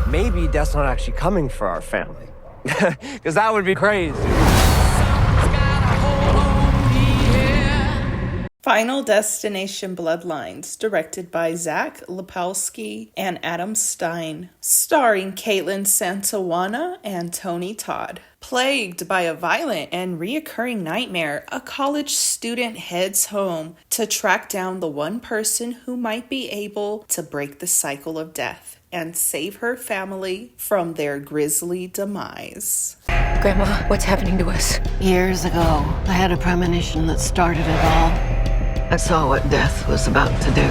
maybe Death's not actually coming for our family. Because that would be crazy. Final Destination Bloodlines, directed by Zach Lepowski and Adam Stein, starring Caitlin Santawana and Tony Todd. Plagued by a violent and reoccurring nightmare, a college student heads home to track down the one person who might be able to break the cycle of death and save her family from their grisly demise. Grandma, what's happening to us? Years ago, I had a premonition that started it all. I saw what death was about to do.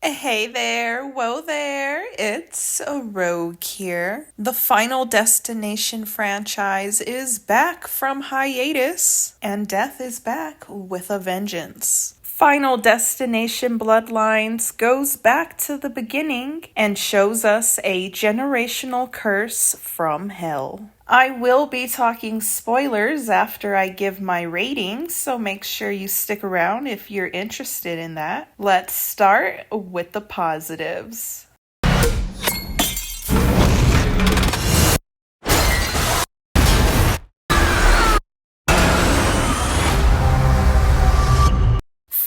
Hey there, whoa there, it's a Rogue here. The Final Destination franchise is back from hiatus, and Death is back with a vengeance. Final Destination Bloodlines goes back to the beginning and shows us a generational curse from hell. I will be talking spoilers after I give my rating, so make sure you stick around if you're interested in that. Let's start with the positives.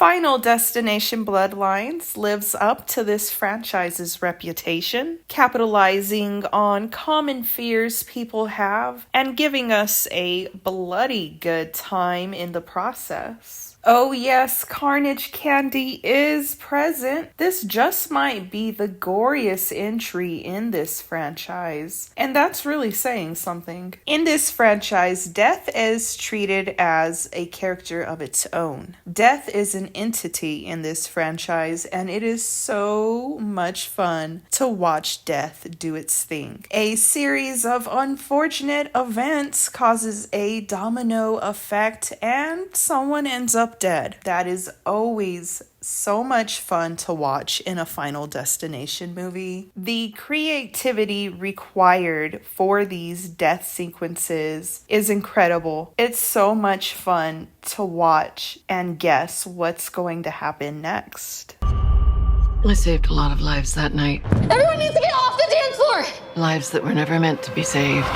Final Destination Bloodlines lives up to this franchise's reputation, capitalizing on common fears people have and giving us a bloody good time in the process. Oh yes, carnage candy is present. This just might be the goriest entry in this franchise, and that's really saying something. In this franchise, death is treated as a character of its own. Death is an entity in this franchise, and it is so much fun to watch death do its thing. A series of unfortunate events causes a domino effect, and someone ends up dead. That is always so much fun to watch in a Final Destination movie. The creativity required for these death sequences is incredible. It's so much fun to watch and guess what's going to happen next. I saved a lot of lives that night. Everyone needs to get off the dance floor! Lives that were never meant to be saved.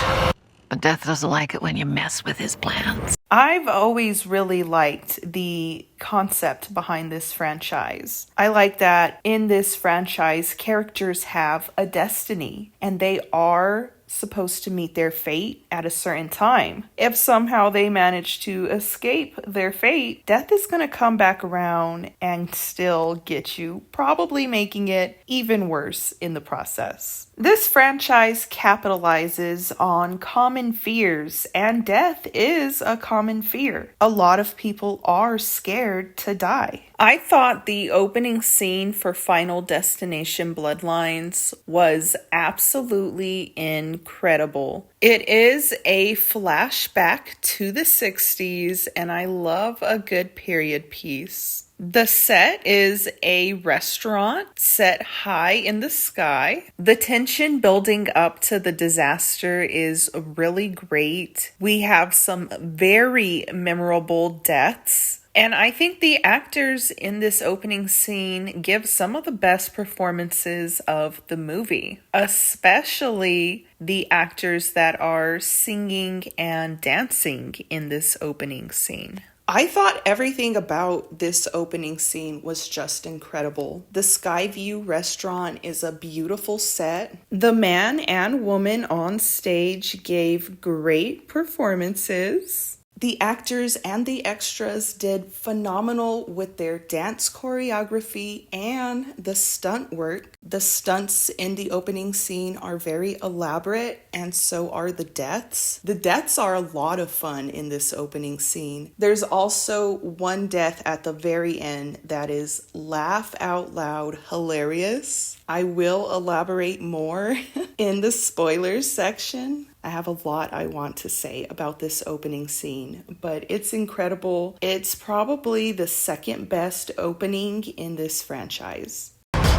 But Death doesn't like it when you mess with his plans. I've always really liked the concept behind this franchise. I like that in this franchise, characters have a destiny and they are supposed to meet their fate at a certain time. If somehow they manage to escape their fate, death is going to come back around and still get you, probably making it even worse in the process. This franchise capitalizes on common fears, and death is a common fear. A lot of people are scared to die. I thought the opening scene for Final Destination Bloodlines was absolutely incredible. It is a flashback to the 60s, and I love a good period piece. The set is a restaurant set high in the sky. The tension building up to the disaster is really great. We have some very memorable deaths. And I think the actors in this opening scene give some of the best performances of the movie, especially the actors that are singing and dancing in this opening scene. I thought everything about this opening scene was just incredible. The Skyview restaurant is a beautiful set. The man and woman on stage gave great performances. The actors and the extras did phenomenal with their dance choreography and the stunt work. The stunts in the opening scene are very elaborate, and so are the deaths. The deaths are a lot of fun in this opening scene. There's also one death at the very end that is laugh out loud hilarious. I will elaborate more in the spoilers section. I have a lot I want to say about this opening scene, but it's incredible. It's probably the second best opening in this franchise.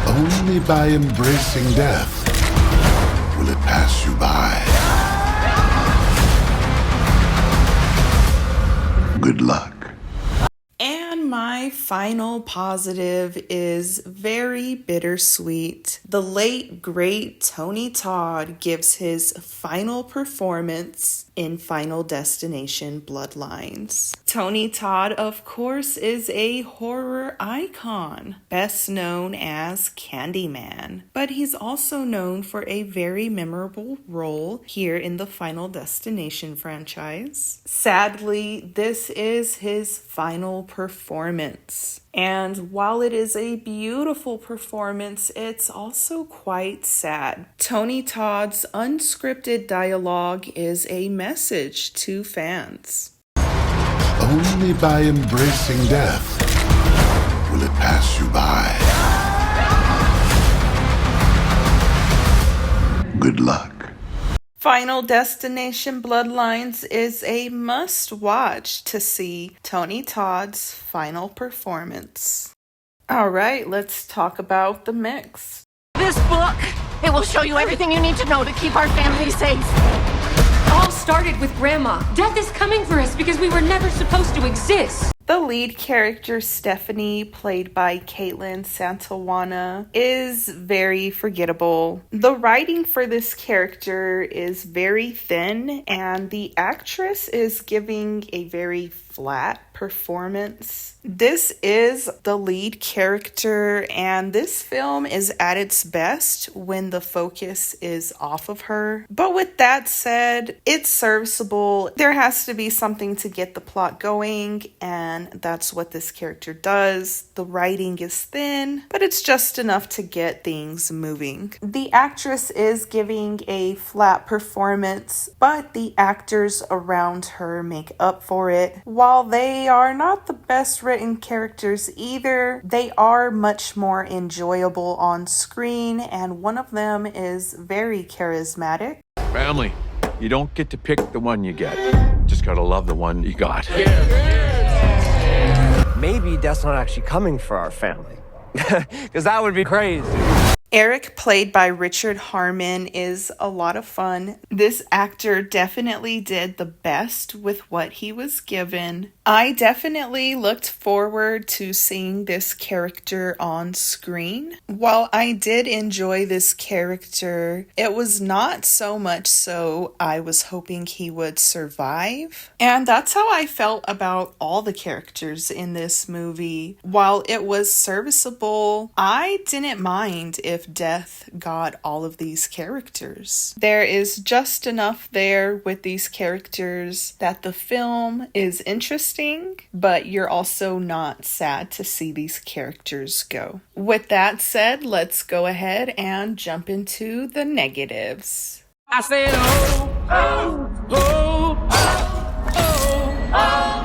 Only by embracing death will it pass you by. Good luck. And my My final positive is very bittersweet. The late, great Tony Todd gives his final performance in Final Destination Bloodlines. Tony Todd, of course, is a horror icon, best known as Candyman, but he's also known for a very memorable role here in the Final Destination franchise. Sadly, this is his final performance. And while it is a beautiful performance, it's also quite sad. Tony Todd's unscripted dialogue is a message to fans. Only by embracing death will it pass you by. Good luck. Final Destination Bloodlines is a must-watch to see Tony Todd's final performance. All right, let's talk about the mix. This book, it will show you everything you need to know to keep our family safe. All started with Grandma. Death is coming for us because we were never supposed to exist. The lead character, Stephanie, played by Caitlin Santawana, is very forgettable. The writing for this character is very thin, and the actress is giving a very flat performance. This is the lead character, and this film is at its best when the focus is off of her. But with that said, it's serviceable. There has to be something to get the plot going, and that's what this character does. The writing is thin, but it's just enough to get things moving. The actress is giving a flat performance, but the actors around her make up for it. While they are not the best written characters either, they are much more enjoyable on screen, and one of them is very charismatic. Family. You don't get to pick the one you get. Just gotta love the one you got. Maybe Death's not actually coming for our family. Because that would be crazy. Eric, played by Richard Harmon, is a lot of fun. This actor definitely did the best with what he was given. I definitely looked forward to seeing this character on screen. While I did enjoy this character, it was not so much so I was hoping he would survive. And that's how I felt about all the characters in this movie. While it was serviceable, I didn't mind if death got all of these characters. There is just enough there with these characters that the film is interesting, but you're also not sad to see these characters go. With that said, let's go ahead and jump into the negatives. I said, oh, oh, oh, oh, oh, oh.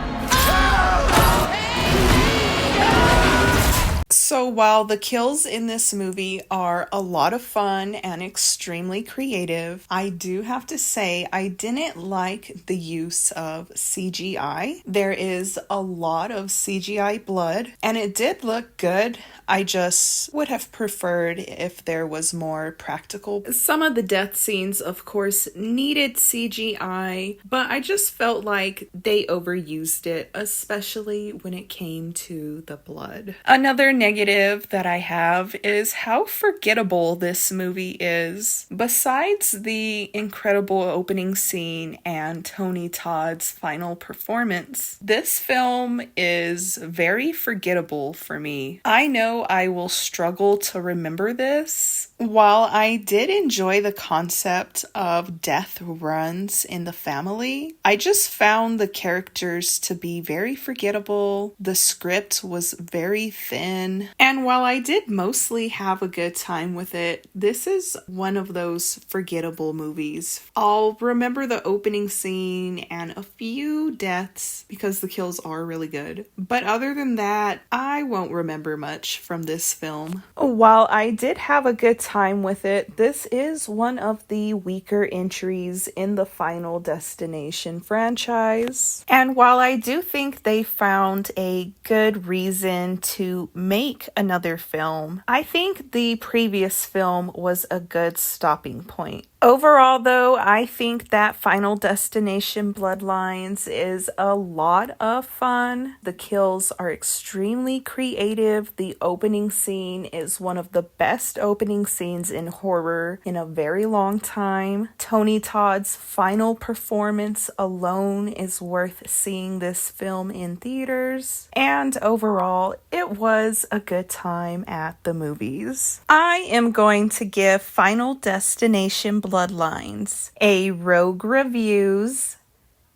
So while the kills in this movie are a lot of fun and extremely creative, I do have to say I didn't like the use of CGI. There is a lot of CGI blood, and it did look good. I just would have preferred if there was more practical. Some of the death scenes, of course, needed CGI, but I just felt like they overused it, especially when it came to the blood. Another negative that I have is how forgettable this movie is. Besides the incredible opening scene and Tony Todd's final performance, this film is very forgettable for me. I know I will struggle to remember this. While I did enjoy the concept of death runs in the family, I just found the characters to be very forgettable. The script was very thin. And while I did mostly have a good time with it, this is one of those forgettable movies. I'll remember the opening scene and a few deaths because the kills are really good. But other than that, I won't remember much from this film. While I did have a good time with it, this is one of the weaker entries in the Final Destination franchise. And while I do think they found a good reason to make another film. I think the previous film was a good stopping point. Overall, though, I think that Final Destination Bloodlines is a lot of fun. The kills are extremely creative. The opening scene is one of the best opening scenes in horror in a very long time. Tony Todd's final performance alone is worth seeing this film in theaters. And overall, it was a good time at the movies. I am going to give Final Destination Bloodlines a Rogue Reviews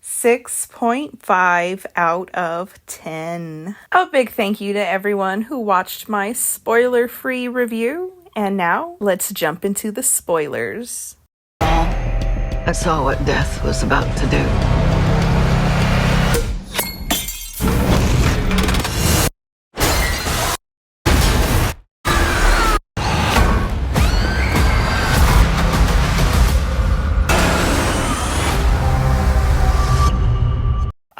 6.5 out of 10. A big thank you to everyone who watched my spoiler-free review. And now, let's jump into the spoilers. I saw what death was about to do.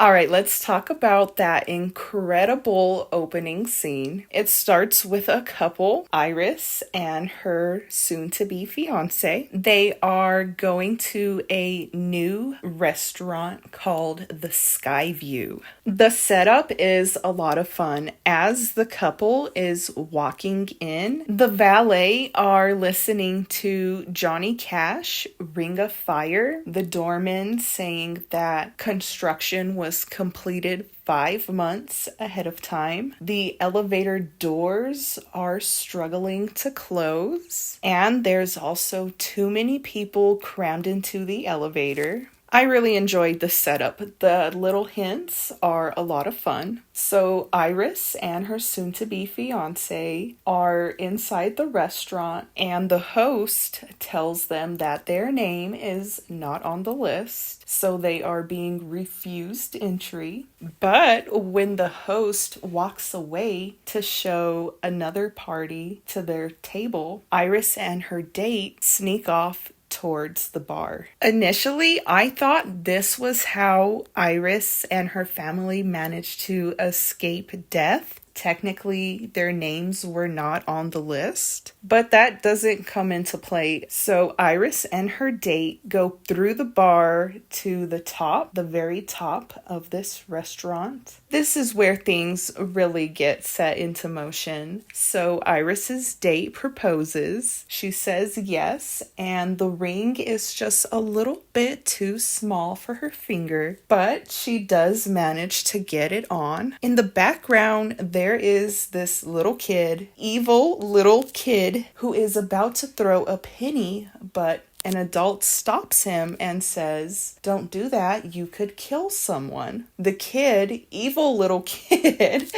All right, let's talk about that incredible opening scene. It starts with a couple, Iris and her soon-to-be fiance. They are going to a new restaurant called the Skyview. The setup is a lot of fun. As the couple is walking in, the valet are listening to Johnny Cash, Ring of Fire, the doorman saying that construction was completed 5 months ahead of time. The elevator doors are struggling to close, and there's also too many people crammed into the elevator. I really enjoyed the setup. The little hints are a lot of fun. So Iris and her soon-to-be fiance are inside the restaurant, and the host tells them that their name is not on the list, so they are being refused entry. But when the host walks away to show another party to their table, Iris and her date sneak off towards the bar. Initially, I thought this was how Iris and her family managed to escape death. Technically, their names were not on the list, but that doesn't come into play. So Iris and her date go through the bar to the top, the very top of this restaurant. This is where things really get set into motion. So Iris's date proposes. She says yes, and the ring is just a little bit too small for her finger, but she does manage to get it on. In the background, there is this little kid, evil little kid, who is about to throw a penny, but an adult stops him and says, "Don't do that, you could kill someone." The kid, evil little kid,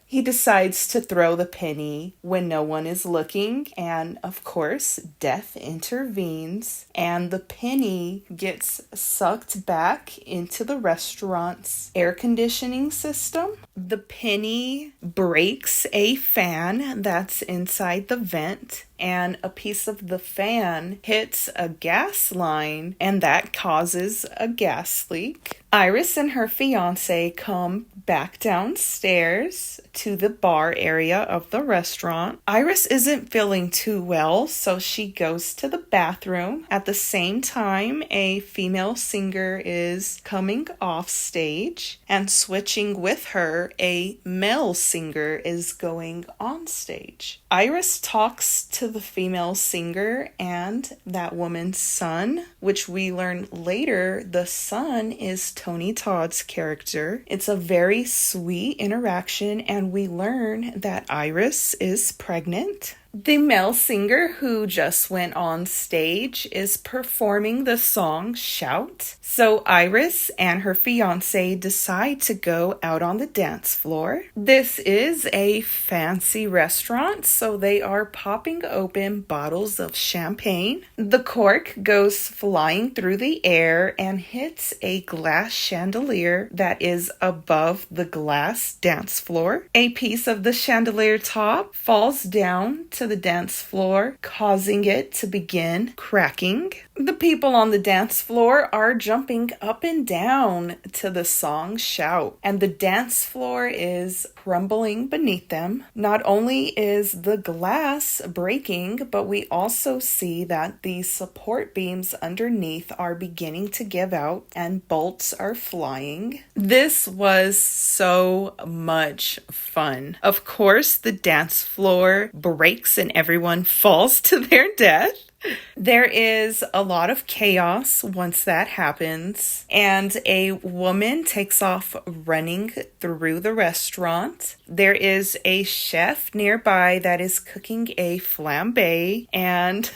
he decides to throw the penny when no one is looking, and of course, death intervenes, and the penny gets sucked back into the restaurant's air conditioning system. The penny breaks a fan that's inside the vent, and a piece of the fan hits a gas line, and that causes a gas leak. Iris and her fiance come back downstairs to the bar area of the restaurant. Iris isn't feeling too well, so she goes to the bathroom. At the same time, a female singer is coming off stage, and switching with her, a male singer is going on stage. Iris talks to the female singer and that woman's son, which we learn later the son is Tony Todd's character. It's a very sweet interaction, and we learn that Iris is pregnant. The male singer who just went on stage is performing the song Shout. So Iris and her fiance decide to go out on the dance floor. This is a fancy restaurant, so they are popping open bottles of champagne. The cork goes flying through the air and hits a glass chandelier that is above the glass dance floor. A piece of the chandelier top falls down to the dance floor, causing it to begin cracking. The people on the dance floor are jumping up and down to the song Shout, and the dance floor is crumbling beneath them. Not only is the glass breaking, but we also see that the support beams underneath are beginning to give out and bolts are flying. This was so much fun. Of course, the dance floor breaks and everyone falls to their death. There is a lot of chaos once that happens, and a woman takes off running through the restaurant. There is a chef nearby that is cooking a flambe, and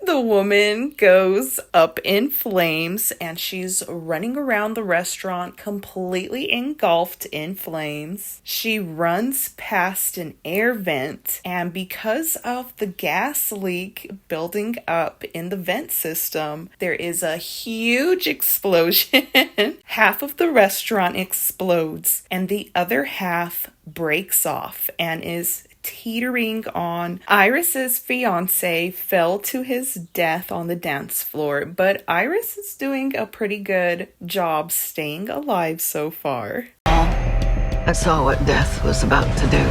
the woman goes up in flames, and she's running around the restaurant completely engulfed in flames. She runs past an air vent, and because of the gas leak building up in the vent system, there is a huge explosion. Half of the restaurant explodes and the other half breaks off and is teetering on. Iris's fiance fell to his death on the dance floor, but Iris is doing a pretty good job staying alive so far. I saw what death was about to do.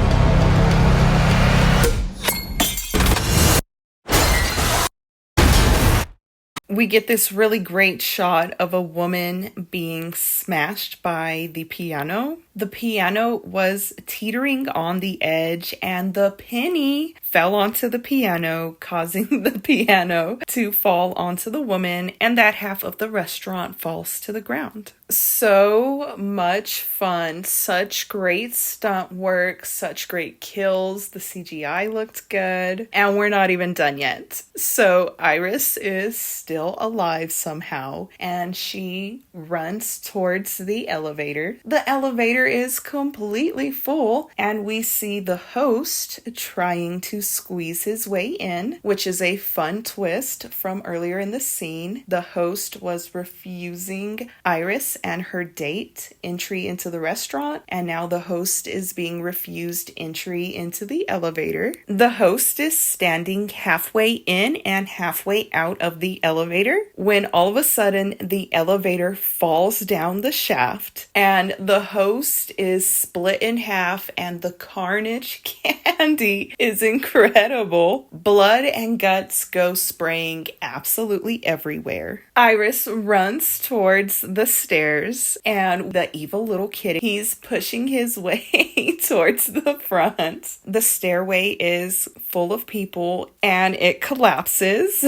We get this really great shot of a woman being smashed by the piano. The piano was teetering on the edge and the penny fell onto the piano, causing the piano to fall onto the woman, and that half of the restaurant falls to the ground. So much fun, such great stunt work, such great kills. The CGI looked good, and we're not even done yet. So Iris is still alive somehow, and she runs towards the elevator. The elevator is completely full, and we see the host trying to squeeze his way in, which is a fun twist from earlier in the scene. The host was refusing Iris and her date entry into the restaurant, and now the host is being refused entry into the elevator. The host is standing halfway in and halfway out of the elevator when all of a sudden the elevator falls down the shaft and the host is split in half, and the carnage candy is incredible. Blood and guts go spraying absolutely everywhere. Iris runs towards the stairs, and the evil little kid, he's pushing his way towards the front. The stairway is full of people and it collapses.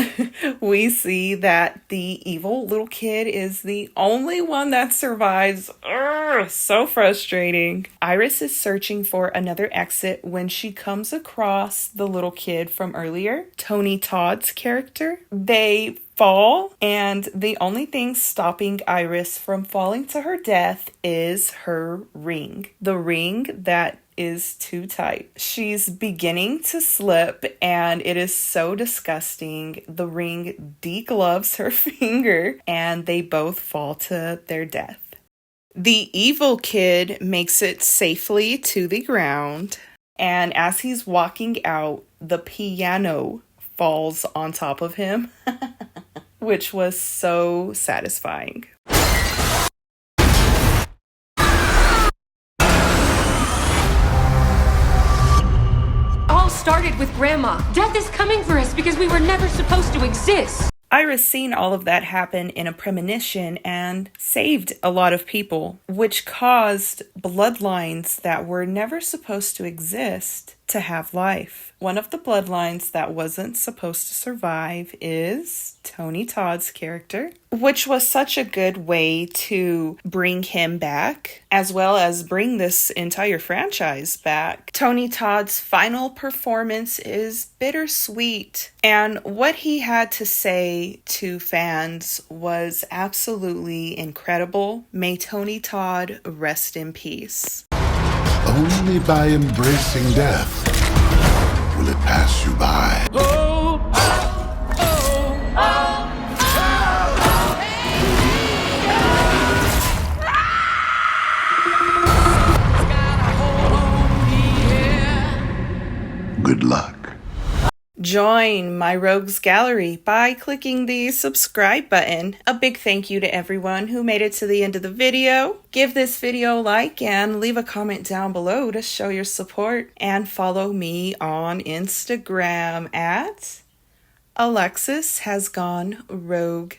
We see that the evil little kid is the only one that survives. Urgh, so frustrating. Iris is searching for another exit when she comes across the little kid from earlier, Tony Todd's character. They fall, and the only thing stopping Iris from falling to her death is her ring. The ring that is too tight. She's beginning to slip, and it is so disgusting. The ring degloves her finger, and they both fall to their death. The evil kid makes it safely to the ground, and as he's walking out, the piano falls on top of him, which was so satisfying. All started with Grandma. Death is coming for us because we were never supposed to exist. Iris seen all of that happen in a premonition and saved a lot of people, which caused bloodlines that were never supposed to exist to have life. One of the bloodlines that wasn't supposed to survive is Tony Todd's character, which was such a good way to bring him back, as well as bring this entire franchise back. Tony Todd's final performance is bittersweet, and what he had to say to fans was absolutely incredible. May Tony Todd rest in peace. Only by embracing death will it pass you by. Good luck. join my rogues gallery by clicking the subscribe button. A big thank you to everyone who made it to the end of the video. Give this video a like and leave a comment down below to show your support, and follow me on Instagram at Alexis Has Gone Rogue.